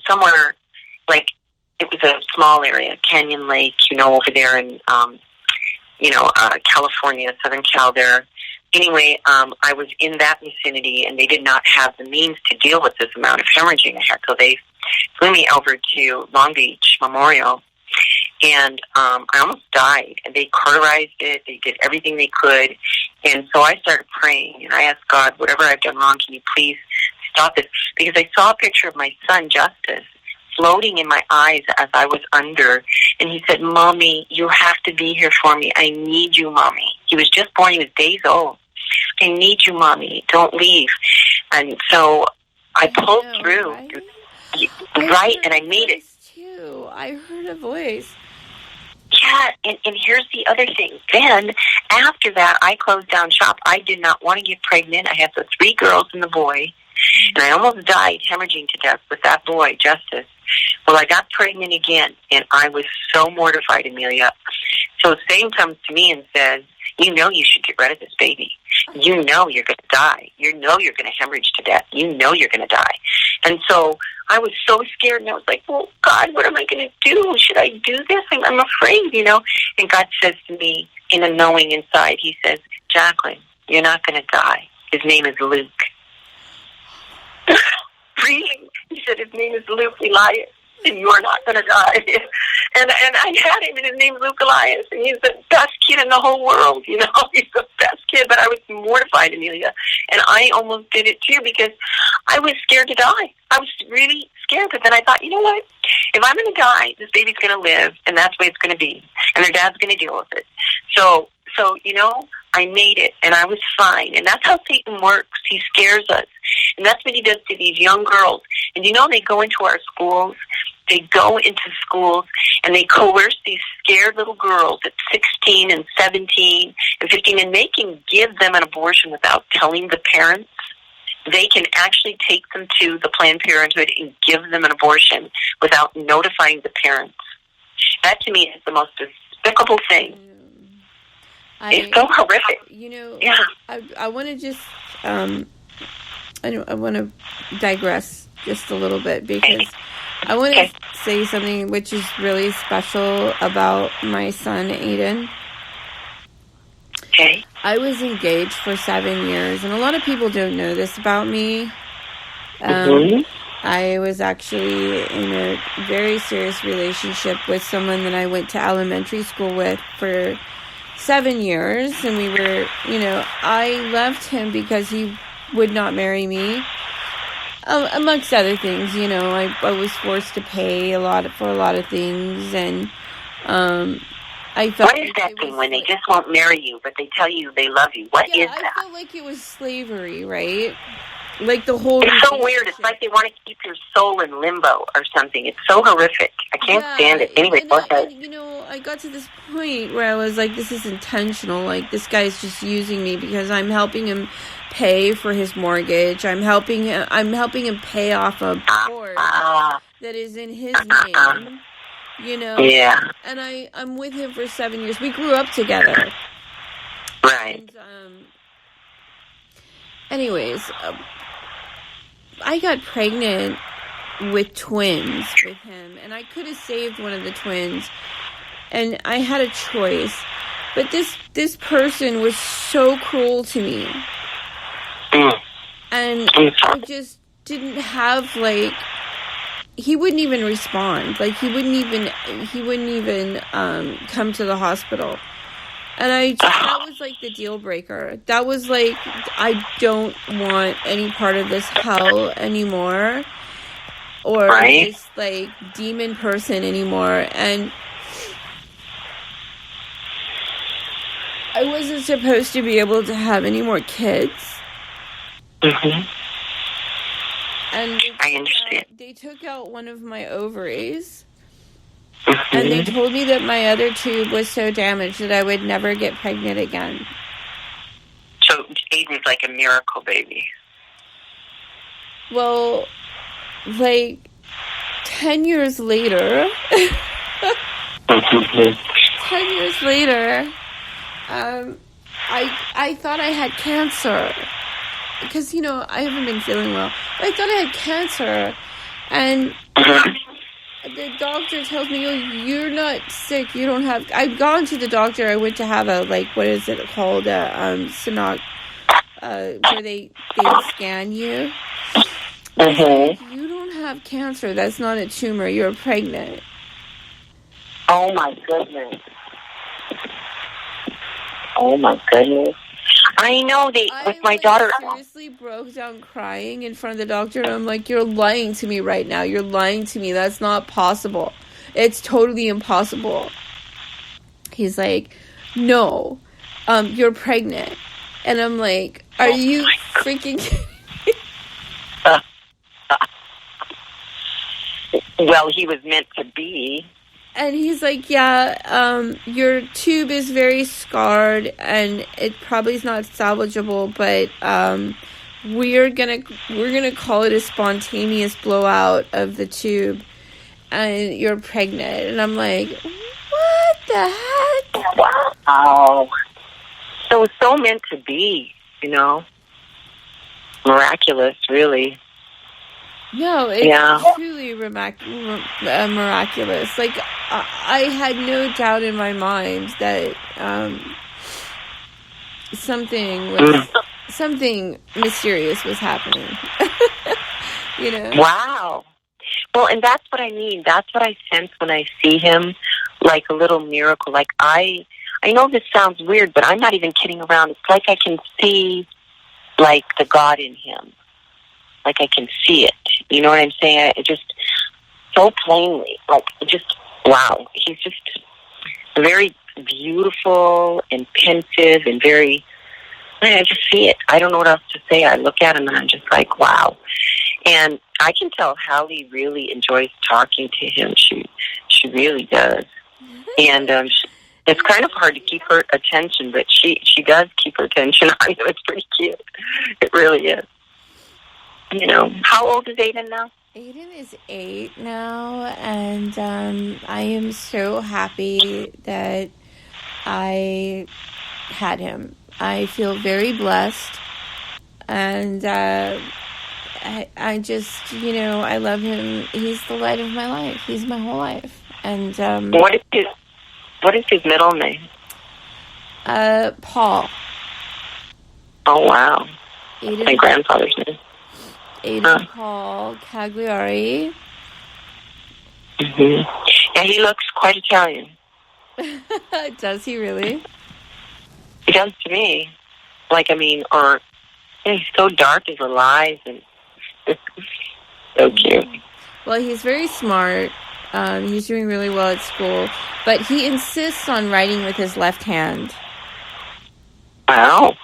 somewhere, like, it was a small area, Canyon Lake, over there in, California, Southern Cal there. Anyway, I was in that vicinity, and they did not have the means to deal with this amount of hemorrhaging I had, so they flew me over to Long Beach Memorial, and I almost died. And they cauterized it. They did everything they could, and so I started praying, and I asked God, whatever I've done wrong, can you please stop this? Because I saw a picture of my son, Justice, floating in my eyes as I was under, and he said, Mommy, you have to be here for me. I need you, Mommy. He was just born. He was days old. I need you, Mommy. Don't leave. And so I pulled through. Right, and I made it. Too. I heard a voice. Yeah, and here's the other thing. Then, after that, I closed down shop. I did not want to get pregnant. I had the 3 girls and the boy, and I almost died hemorrhaging to death with that boy, Justice. Well, I got pregnant again, and I was so mortified, Amelia. So Satan comes to me and says, you should get rid of this baby. You know you're going to die. You know you're going to hemorrhage to death. You know you're going to die. And so I was so scared, and I was like, well, God, what am I going to do? Should I do this? I'm afraid, And God says to me, in a knowing inside, he says, Jacklyn, you're not going to die. His name is Luke. Really? He said, his name is Luke Elias, and you are not going to die. And I had him, and his name is Luke Elias, and he's the best kid in the whole world, He's the best kid, but I was mortified, Amelia, and I almost did it too because I was scared to die. I was really scared, but then I thought, you know what? If I'm going to die, this baby's going to live, and that's the way it's going to be, and their dad's going to deal with it. So, I made it, and I was fine, and that's how Satan works. He scares us, and that's what he does to these young girls. And they go into our schools, and they coerce these scared little girls at 16 and 17 and 15, and they can give them an abortion without telling the parents. They can actually take them to the Planned Parenthood and give them an abortion without notifying the parents. That, to me, is the most despicable thing. It's so horrific. Yeah. I want to just, I want to digress just a little bit because I want to say something which is really special about my son, Aiden. Okay. I was engaged for 7 years, and a lot of people don't know this about me. I was actually in a very serious relationship with someone that I went to elementary school with for 7 years, and we were, I left him because he would not marry me, amongst other things. I was forced to pay for a lot of things, and I felt what is that thing when they just won't marry you, but they tell you they love you? What is that? I felt like it was slavery, right? Like the whole... It's so weird. It's like they want to keep your soul in limbo or something. It's so horrific. I can't stand it. Anyway, go ahead. I got to this point where I was like, this is intentional. Like, this guy's just using me because I'm helping him pay for his mortgage. I'm helping him pay off a board that is in his name. Yeah. And I'm with him for 7 years. We grew up together. Right. And, anyways, I got pregnant with twins with him, and I could have saved one of the twins, and I had a choice. But this person was so cruel to me. And I just didn't have, he wouldn't even respond. He wouldn't even come to the hospital. And that was the deal breaker. That was I don't want any part of this hell anymore. Or this demon person anymore. And I wasn't supposed to be able to have any more kids. Mm-hmm. And I understand. They took out one of my ovaries. Mm-hmm. And they told me that my other tube was so damaged that I would never get pregnant again. So Aiden's like a miracle baby. Well, 10 years later, 10 years later, I thought I had cancer. because, I haven't been feeling well. I thought I had cancer. And the doctor tells me, oh, you're not sick. You don't have... I've gone to the doctor. I went to have a, what is it called? Sonog... where they scan you. Like, you don't have cancer. That's not a tumor. You're pregnant. Oh, my goodness. Oh, my goodness. I know with my daughter... I seriously broke down crying in front of the doctor, and I'm like, you're lying to me right now. You're lying to me. That's not possible. It's totally impossible. He's like, no, you're pregnant. And I'm like, are you freaking kidding me? Well, he was meant to be. And he's like, yeah, your tube is very scarred, and it probably is not salvageable, but we're gonna call it a spontaneous blowout of the tube, and you're pregnant. And I'm like, what the heck? Wow. So meant to be, miraculous, really. No, it's truly miraculous. Like, I had no doubt in my mind that something mysterious was happening. Wow. Well, and that's what I mean. That's what I sense when I see him, like a little miracle. Like, I know this sounds weird, but I'm not even kidding around. It's like I can see, like, the God in him. Like, I can see it. You know what I'm saying? It just so plainly. Like, just, wow. He's just very beautiful and pensive and very, I just see it. I don't know what else to say. I look at him and I'm just like, wow. And I can tell Hallie really enjoys talking to him. She really does. And it's kind of hard to keep her attention, but she does keep her attention on him. It's pretty cute. It really is. How old is Aiden now? Aiden is 8 now, and I am so happy that I had him. I feel very blessed, and I just, I love him. He's the light of my life. He's my whole life. And what is his middle name? Paul. Oh, wow. Aiden, my grandfather's name. Aiden Paul Cagliari. Mm-hmm. Yeah, he looks quite Italian. Does he really? He does to me. He's so dark as alive and so cute. Well, he's very smart. He's doing really well at school, but he insists on writing with his left hand. Wow.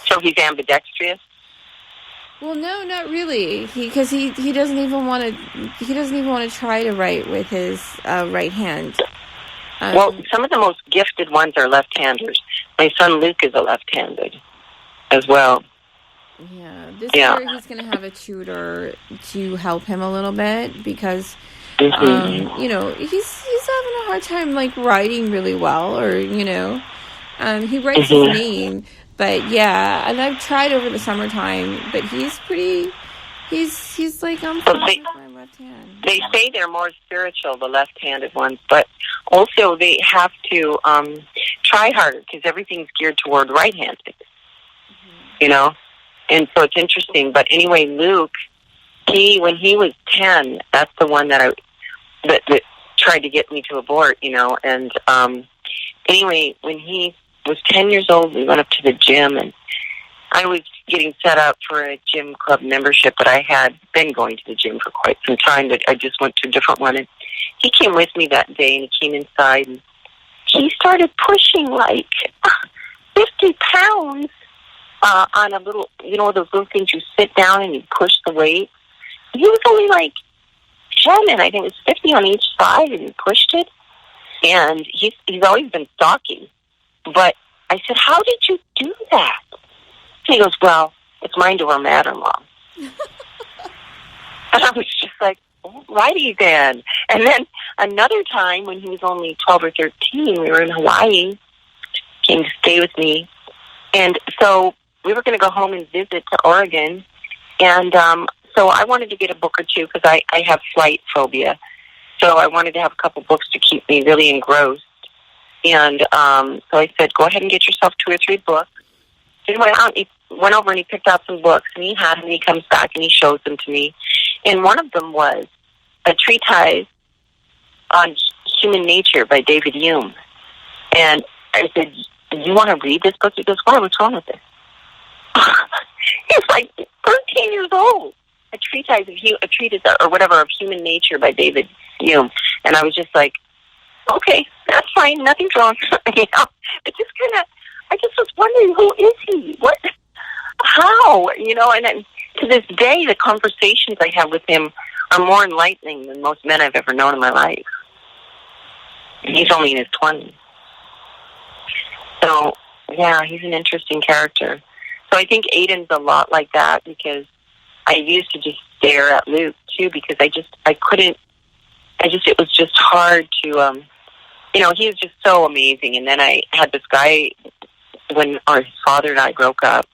So he's ambidextrous? Well, no, not really. Because he doesn't even want to try to write with his right hand. Well, some of the most gifted ones are left-handers. My son Luke is a left-handed as well. Yeah, this year he's going to have a tutor to help him a little bit because, he's having a hard time writing really well, or he writes his name. But yeah, and I've tried over the summertime, but he's like, I'm fine with my left hand. They say they're more spiritual, the left-handed ones, but also they have to try harder because everything's geared toward right-handed, And so it's interesting. But anyway, Luke, when he was 10, that's the one that tried to get me to abort, And anyway, when he was 10 years old, we went up to the gym, and I was getting set up for a gym club membership, but I had been going to the gym for quite some time, but I just went to a different one. And he came with me that day, and he came inside, and he started pushing 50 pounds on a little, those little things you sit down and you push the weight. He was only 10, and I think it was 50 on each side, and he pushed it. And he's always been stocky. But I said, how did you do that? And he goes, well, it's mine to wear matter-in-law. And I was just like, alrighty then. And then another time when he was only 12 or 13, we were in Hawaii, came to stay with me. And so we were going to go home and visit to Oregon, and so I wanted to get a book or two because I have flight phobia. So I wanted to have a couple books to keep me really engrossed. And so I said, go ahead and get yourself 2 or 3 books. He went over and he picked out some books, and he had them, and he comes back and he shows them to me. And one of them was a treatise on human nature by David Hume. And I said, you want to read this book? He goes, why? What's wrong with it? He's like 13 years old. A treatise or whatever of human nature by David Hume. And I was just like, okay, that's fine. Nothing's wrong. You know, it just I just was wondering, who is he? What? How? You know, and then, to this day, the conversations I have with him are more enlightening than most men I've ever known in my life. And he's only in his 20s. So, yeah, he's an interesting character. So I think Aiden's a lot like that, because I used to just stare at Luke, too, because it was just hard to, you know, he was just so amazing. And then I had this guy, when his father and I broke up,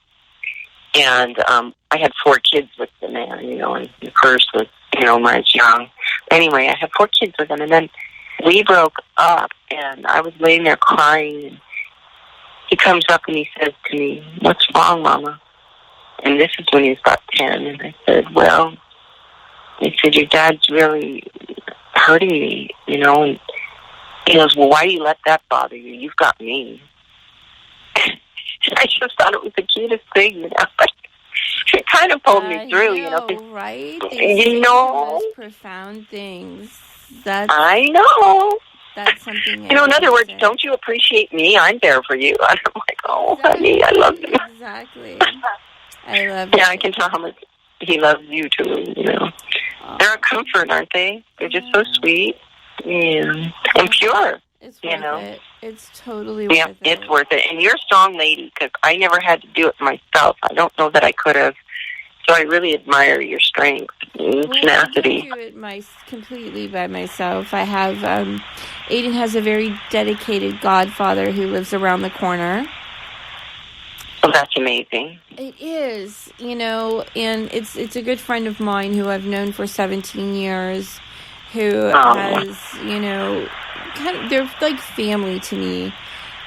and I had 4 kids with the man, you know, and the first was, you know, when I was young. Anyway, I had 4 kids with him, and then we broke up, and I was laying there crying, and he comes up and he says to me, what's wrong, Mama? And this is when he was about 10, and I said, well, he said, your dad's really hurting me, you know, and he goes, well, why do you let that bother you? You've got me. I just thought it was the cutest thing, you know. It kind of pulled me through, you know. Right? You know, those profound things. I know. That's something. You know, in other words, don't you appreciate me? I'm there for you. I'm like, oh, honey, I love you. Exactly. I love you. Yeah, I can tell how much he loves you too. You know, they're a comfort, aren't they? They're just so sweet, and pure. It's worth it. It's totally worth it. It's worth it. And you're a strong lady, because I never had to do it myself. I don't know that I could have. So I really admire your strength and tenacity. I do it completely by myself. I have, Aiden has a very dedicated godfather who lives around the corner. Oh, that's amazing. It is, you know, and it's a good friend of mine who I've known for 17 years, who has, you know, they're like family to me.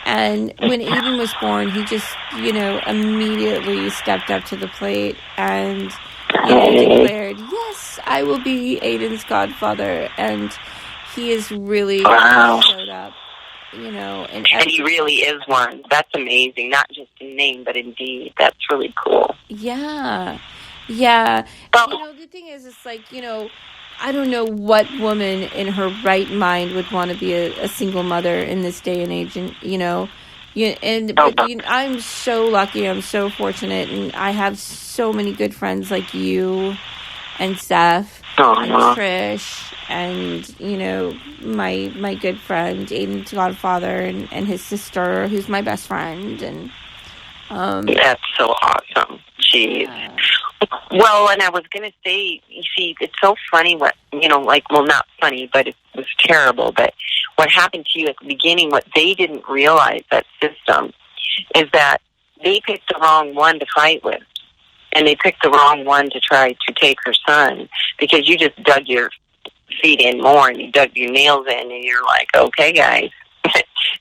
And when Aiden was born, he just, you know, immediately stepped up to the plate and, you know, declared, yes, I will be Aiden's godfather. And he has really showed up, you know. And he really is one. That's amazing. Not just in name, but in deed. That's really cool. Yeah. Yeah. You know, the thing is, it's like, you know, I don't know what woman in her right mind would want to be a single mother in this day and age, and you know, I'm so lucky. I'm so fortunate, and I have so many good friends like you, and Seth, and Trish, and you know, my good friend Aiden's godfather, and his sister, who's my best friend, and that's so awesome. Jeez. Yeah. Well, and I was going to say, you see, it's so funny what, you know, like, well, not funny, but it was terrible, but what happened to you at the beginning, what they didn't realize, that system, is that they picked the wrong one to fight with, and they picked the wrong one to try to take her son, because you just dug your feet in more, and you dug your nails in, and you're like, okay, guys,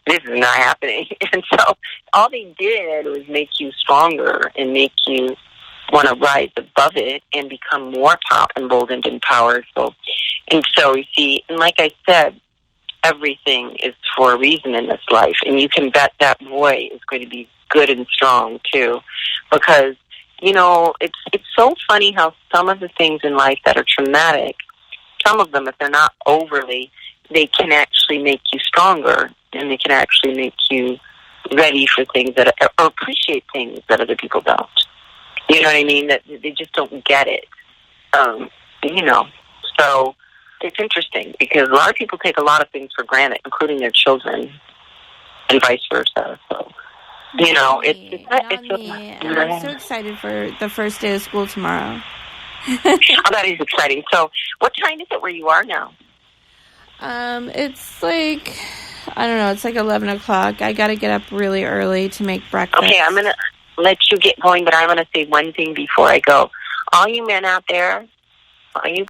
this is not happening. And so all they did was make you stronger and make you want to rise above it and become more emboldened and powerful. And so, you see, and like I said, everything is for a reason in this life. And you can bet that boy is going to be good and strong, too. Because, you know, it's so funny how some of the things in life that are traumatic, some of them, if they're not overly, they can actually make you stronger. And they can actually make you ready for things that or appreciate things that other people don't. You know what I mean? That they just don't get it. You know, so it's interesting because a lot of people take a lot of things for granted, including their children, and vice versa. So, you know, I'm so excited for the first day of school tomorrow. Oh, that is exciting. So, what time is it where you are now? It's like, I don't know, it's like 11 o'clock. I got to get up really early to make breakfast. Okay, let you get going, but I want to say one thing before I go. All you men out there, all you